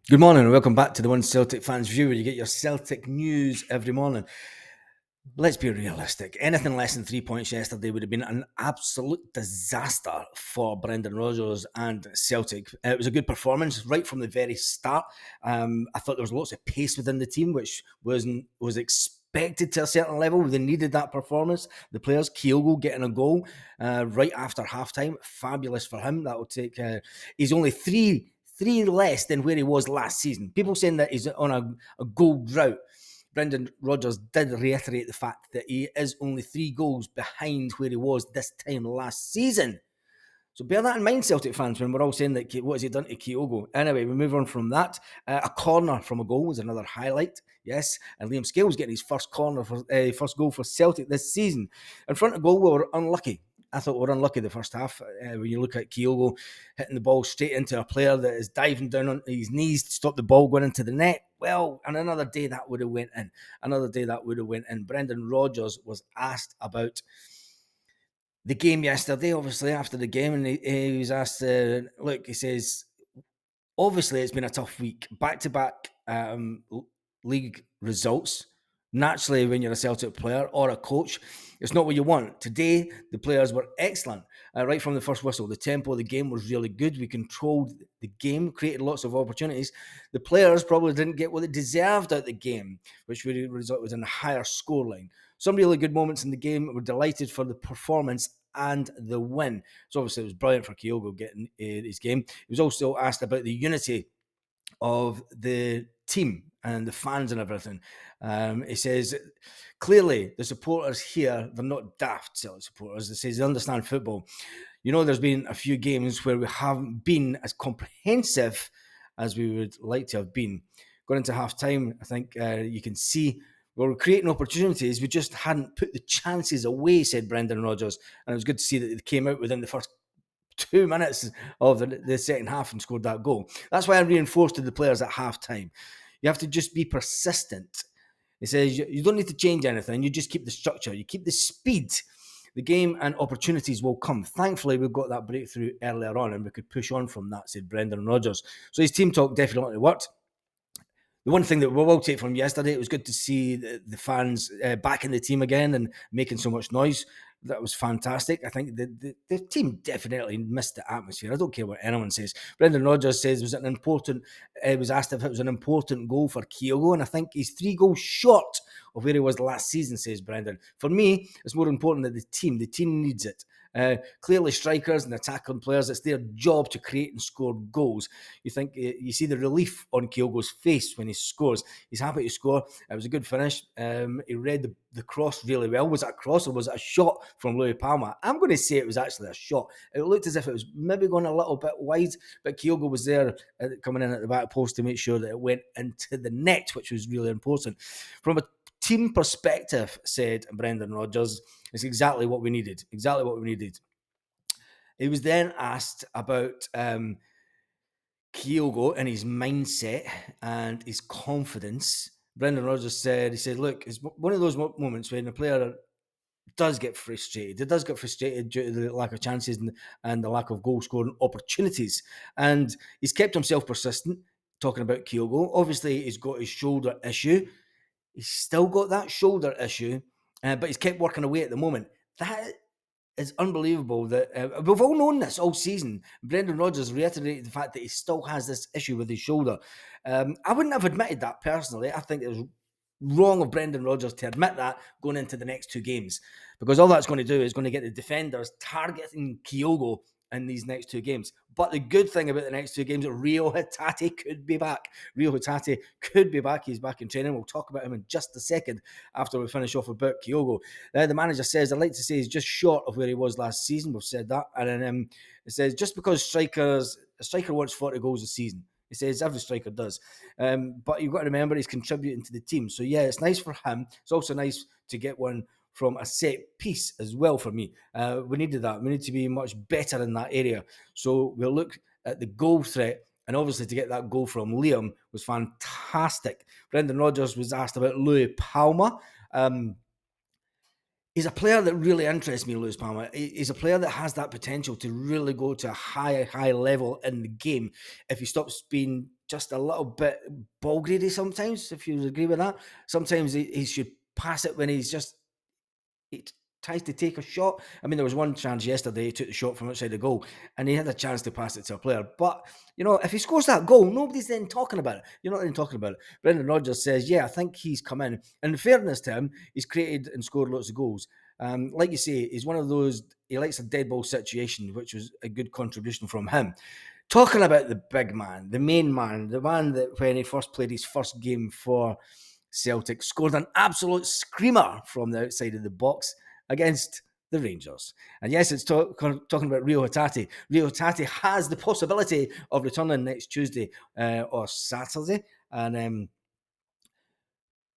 Good morning and welcome back to the One Celtic Fans View, where you get your Celtic news every morning. Let's be realistic. Anything less than 3 points yesterday would have been an absolute disaster for Brendan Rodgers and Celtic. It was a good performance right from the very start. I thought there was lots of pace within the team, which was expected to a certain level. They needed that performance. The players, Kyogo getting a goal right after halftime, fabulous for him. That will take. He's only three less than where he was last season. People saying that he's on a goal drought. Brendan Rodgers did reiterate the fact that he is only 3 goals behind where he was this time last season. So bear that in mind, Celtic fans, when we're all saying that what has he done to Kyogo? Anyway, we move on from that. A corner from a goal was another highlight. Yes, and Liam Scales getting his first goal for Celtic this season. In front of goal, we were unlucky. I thought we were unlucky the first half. When you look at Kyogo hitting the ball straight into a player that is diving down on his knees to stop the ball going into the net. Well, and another day that would have went in. Another day that would have went in. Brendan Rodgers was asked about the game yesterday, obviously, after the game, and he was asked, look, he says, obviously, it's been a tough week. Back-to-back league results. Naturally, when you're a Celtic player or a coach, it's not what you want. Today, the players were excellent. Right from the first whistle, the tempo of the game was really good. We controlled the game, created lots of opportunities. The players probably didn't get what they deserved out of the game, which would result in a higher scoreline. Some really good moments in the game. We're delighted for the performance and the win. So obviously it was brilliant for Kyogo getting his game. He was also asked about the unity of the team and the fans and everything. He says, clearly the supporters here, they're not daft Celtic supporters. He says they understand football. You know, there's been a few games where we haven't been as comprehensive as we would like to have been. Going into half time, I think you can see we were creating opportunities. We just hadn't put the chances away, said Brendan Rodgers. And it was good to see that they came out within the first 2 minutes of the second half and scored that goal. That's why I reinforced to the players at half time. You have to just be persistent. He says you don't need to change anything. You just keep the structure. You keep the speed. The game and opportunities will come. Thankfully, we got that breakthrough earlier on and we could push on from that, said Brendan Rodgers. So his team talk definitely worked. The one thing that we will take from yesterday, it was good to see the fans back in the team again and making so much noise. That was fantastic. I think the team definitely missed the atmosphere. I don't care what anyone says. Brendan Rodgers says it was asked if it was an important goal for Kyogo, and I think he's 3 goals short of where he was last season, says Brendan. For me, it's more important that the team needs it. Clearly, strikers and attacking players, it's their job to create and score goals. You see the relief on Kyogo's face when he scores. He's happy to score. It was a good finish. He read the cross really well. Was it a cross or was it a shot from Louis Palma? I'm going to say it was actually a shot. It looked as if it was maybe going a little bit wide, but Kyogo was there coming in at the back post to make sure that it went into the net, which was really important. From a team perspective, said Brendan Rodgers, it's exactly what we needed. Exactly what we needed. He was then asked about Kyogo and his mindset and his confidence. Brendan Rodgers said, look, it's one of those moments when a player does get frustrated. It does get frustrated due to the lack of chances and the lack of goal scoring opportunities. And he's kept himself persistent, talking about Kyogo. Obviously, he's got his shoulder issue. He's still got that shoulder issue, but he's kept working away at the moment. That is unbelievable that we've all known this all season. Brendan Rodgers reiterated the fact that he still has this issue with his shoulder. I wouldn't have admitted that personally. I think it was wrong of Brendan Rodgers to admit that going into the next 2 games, because all that's going to do is going to get the defenders targeting Kyogo in these next 2 games. But the good thing about the next 2 games, Rio Hatate could be back. Rio Hatate could be back. He's back in training. We'll talk about him in just a second after we finish off about Kyogo. The manager says, I'd like to say he's just short of where he was last season. We've said that. And then it says, just because a striker wants 40 goals a season. He says every striker does. But you've got to remember he's contributing to the team. So, yeah, it's nice for him. It's also nice to get one from a set piece as well for me. We needed that. We need to be much better in that area. So we'll look at the goal threat. And obviously to get that goal from Liam was fantastic. Brendan Rodgers was asked about Louis Palma. He's a player that really interests me, Louis Palma. He's a player that has that potential to really go to a high level in the game if he stops being just a little bit ball greedy sometimes, if you agree with that. Sometimes he should pass it when he tries to take a shot. I mean, there was one chance yesterday he took the shot from outside the goal and he had a chance to pass it to a player. But, if he scores that goal, nobody's then talking about it. You're not then talking about it. Brendan Rodgers says, yeah, I think he's come in. And in fairness to him, he's created and scored lots of goals. Like you say, he's one of those, he likes a dead ball situation, which was a good contribution from him. Talking about the big man, the main man, the man that when he first played his first game for Celtic, scored an absolute screamer from the outside of the box against the Rangers. And yes, it's talking about Rio Hatate. Rio Hatate has the possibility of returning next Tuesday or Saturday. And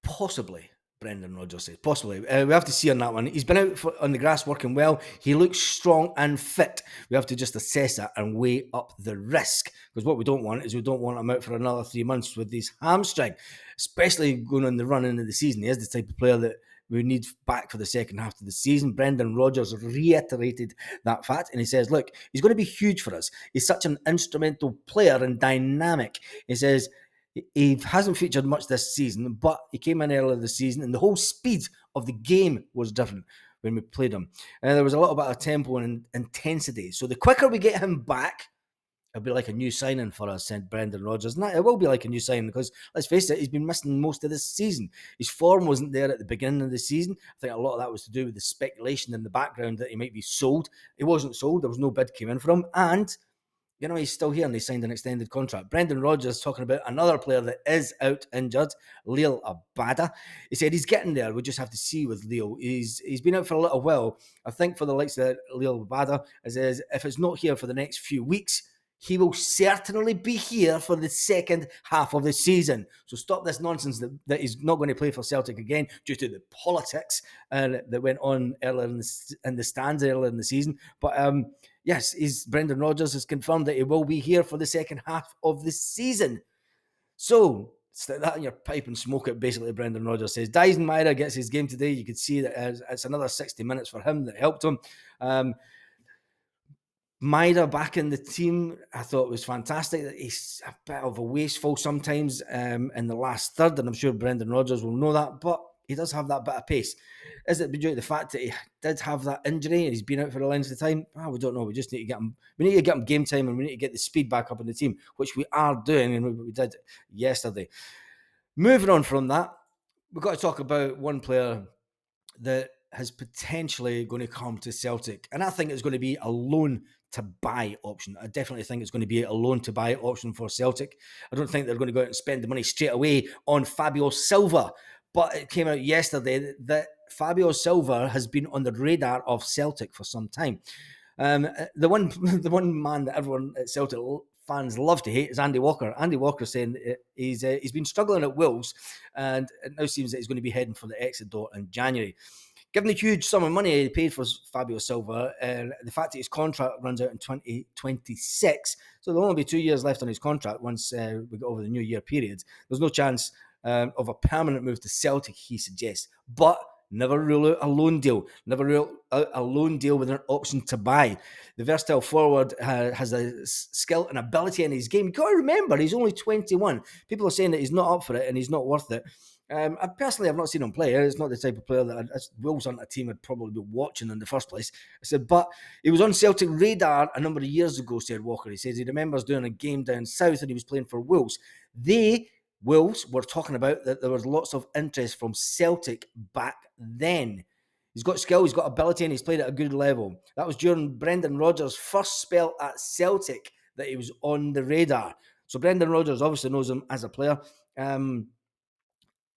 possibly, Brendan Rodgers says, possibly. We have to see on that one. He's been out on the grass working well. He looks strong and fit. We have to just assess that and weigh up the risk. Because what we don't want is we don't want him out for another 3 months with his hamstring, especially going on the run into the season. He is the type of player that we need back for the second half of the season. Brendan Rodgers reiterated that fact, and he says, look, he's going to be huge for us. He's such an instrumental player and dynamic. He says, he hasn't featured much this season, but he came in earlier this season, and the whole speed of the game was different when we played him. And there was a little bit of tempo and intensity. So the quicker we get him back, it'll be like a new signing for us, said Brendan Rodgers. And it will be like a new signing because, let's face it, he's been missing most of this season. His form wasn't there at the beginning of the season. I think a lot of that was to do with the speculation in the background that he might be sold. He wasn't sold. There was no bid came in for him. And he's still here and they signed an extended contract. Brendan Rodgers talking about another player that is out injured, Leo Abada. He said he's getting there. We just have to see with Leo. He's been out for a little while. I think for the likes of Leo Abada, is if it's not here for the next few weeks, he will certainly be here for the second half of the season. So stop this nonsense that he's not going to play for Celtic again due to the politics that went on earlier in the stands earlier in the season. But yes, Brendan Rodgers has confirmed that he will be here for the second half of the season. So stick that in your pipe and smoke it, basically, Brendan Rodgers says. Dyson Myra gets his game today. You could see that it's another 60 minutes for him that helped him. Myra back in the team, I thought was fantastic. He's a bit of a wasteful sometimes in the last third, and I'm sure Brendan Rodgers will know that, but he does have that bit of pace. Is it due to the fact that he did have that injury and he's been out for a length of time? We don't know. We just need to get him. We need to get him game time and we need to get the speed back up in the team, which we are doing, and we did yesterday. Moving on from that, we've got to talk about one player that is potentially going to come to Celtic, and I think it's going to be a loan to buy option. I definitely think it's going to be a loan to buy option for Celtic. I don't think they're going to go out and spend the money straight away on Fabio Silva, but it came out yesterday that Fabio Silva has been on the radar of Celtic for some time. The one man that everyone at Celtic fans love to hate is Andy Walker. Andy Walker saying he's been struggling at Wolves, and it now seems that he's going to be heading for the exit door in January. Given the huge sum of money he paid for Fabio Silva and the fact that his contract runs out in 2026, so there'll only be 2 years left on his contract once we get over the New Year period. There's no chance of a permanent move to Celtic, he suggests. But never rule out a loan deal. Never rule out a loan deal with an option to buy. The versatile forward has a skill and ability in his game. You've got to remember, he's only 21. People are saying that he's not up for it and he's not worth it. I personally have not seen him play. It's not the type of player that Wolves aren't a team I'd probably be watching in the first place. I said, but he was on Celtic radar a number of years ago, said Walker. He says he remembers doing a game down south and he was playing for Wolves. Wolves were talking about that there was lots of interest from Celtic back then. He's got skill, he's got ability, and he's played at a good level. That was during Brendan Rodgers' first spell at Celtic that he was on the radar. So Brendan Rodgers obviously knows him as a player.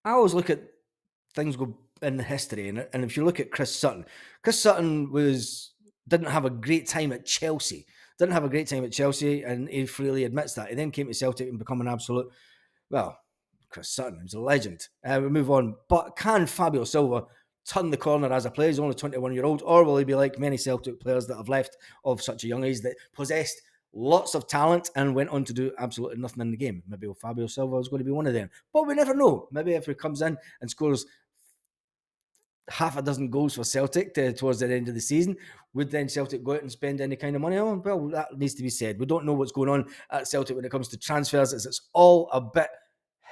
I always look at things go in the history, and if you look at Chris Sutton didn't have a great time at Chelsea. And he freely admits that. He then came to Celtic and become an absolute, Chris Sutton, he's a legend. We move on. But can Fabio Silva turn the corner as a player? He's only 21-year-old, or will he be like many Celtic players that have left of such a young age that possessed lots of talent and went on to do absolutely nothing in the game? Maybe Fabio Silva is going to be one of them, but we never know. Maybe if he comes in and scores half a dozen goals for Celtic towards the end of the season. Would then Celtic go out and spend any kind of money on? Well, that needs to be said. We don't know what's going on at Celtic when it comes to transfers. It's all a bit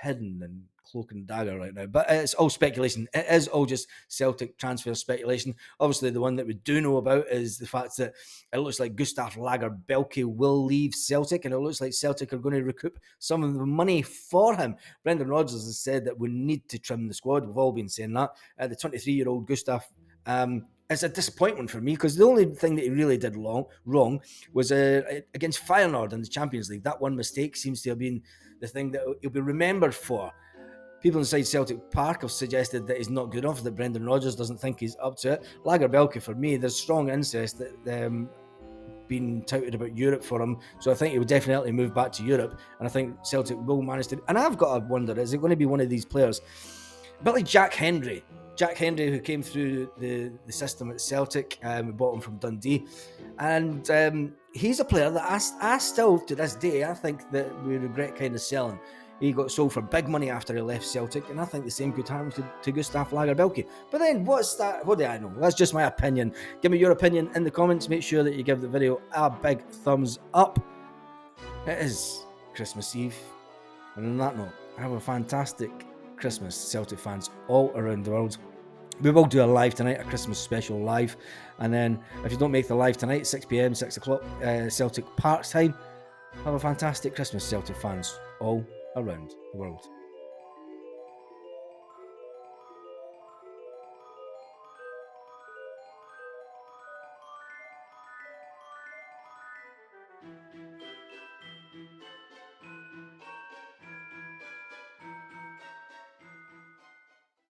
hidden and cloak and dagger right now. But it's all speculation. It is all just Celtic transfer speculation. Obviously, the one that we do know about is the fact that it looks like Gustav Lagerbielke will leave Celtic, and it looks like Celtic are going to recoup some of the money for him. Brendan Rodgers has said that we need to trim the squad. We've all been saying that. The 23-year-old Gustav, it's a disappointment for me because the only thing that he really did wrong was against Feyenoord in the Champions League. That one mistake seems to have been the thing that he'll be remembered for. People inside Celtic Park have suggested that he's not good enough, that Brendan Rodgers doesn't think he's up to it. Lagerbielke, for me, there's strong interest that been touted about Europe for him, so I think he would definitely move back to Europe, and I think Celtic will manage to. And I've got to wonder, is it going to be one of these players, a bit like Jack Hendry, who came through the system at Celtic? We bought him from Dundee, and he's a player that I still, to this day, I think that we regret kind of selling. He got sold for big money after he left Celtic, and I think the same could happen to Gustav Lagerbielke. But then, what's that? What do I know? That's just my opinion. Give me your opinion in the comments. Make sure that you give the video a big thumbs up. It is Christmas Eve, and on that note, have a fantastic Christmas, Celtic fans all around the world. We will do a live tonight, a Christmas special live, and then if you don't make the live tonight, 6 p.m, 6 o'clock Celtic Park time, have a fantastic Christmas, Celtic fans all around the world.